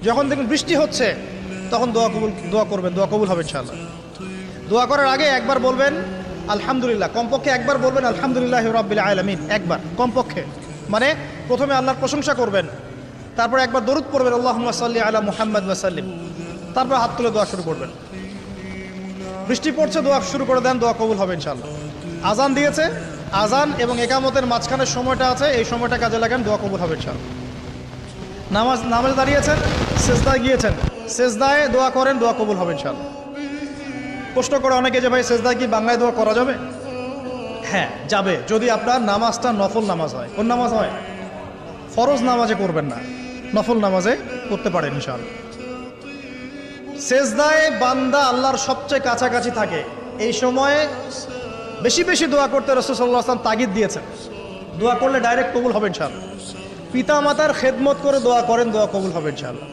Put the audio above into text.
যখন দেখবেন বৃষ্টি হচ্ছে তখন দোয়া করবেন, দোয়া কবুল হবে ইনশাআল্লাহ। দোয়া করার আগে একবার বলবেন আলহামদুলিল্লাহ, কমপক্ষে একবার বলবেন আলহামদুলিল্লাহি রাব্বিল আলামিন, একবার কমপক্ষে। মানে প্রথমে আল্লাহর প্রশংসা করবেন, তারপর একবার দরুদ পড়বেন আল্লাহুম্মা সাল্লি আলা মুহাম্মাদ ওয়া সাল্লিম, তারপর হাত তুলে দোয়া শুরু করবেন। বৃষ্টি পড়ছে, দোয়া শুরু করে দেন, দোয়া কবুল হবে ইনশাআল্লাহ। আজান দিয়েছে, আজান এবং একামতের মাঝখানের সময়টা আছে, এই সময়টা কাজে লাগান, দোয়া কবুল হবে ইনশাআল্লাহ। নামাজে দাঁড়িয়েছেন, সেজদায় গিয়েছেন, সেজদায় দোয়া করেন, দোয়া কবুল হবে ইনশাআল্লাহ। প্রশ্ন করে অনেকে যে ভাই সেজদায় কি বাংলায় দোয়া করা যাবে? হ্যাঁ যাবে, যদি আপনার নামাজটা নফল নামাজ হয়। কোন নামাজ হয়? ফরজ নামাজে করবেন না, নফল নামাজে করতে পারেন ইনশাআল্লাহ। সেজদায় বান্দা আল্লাহর সবচেয়ে কাছাকাছি থাকে, এই সময়ে বেশি বেশি দোয়া করতে রাসূল সাল্লাল্লাহু আলাইহি ওয়াসাল্লাম তাগিদ দিয়েছেন। দোয়া করলে ডাইরেক্ট কবুল হবে ইনশাআল্লাহ। পিতা মাতার খেদমত করে দোয়া করেন, দোয়া কবুল হবে ইনশাআল্লাহ।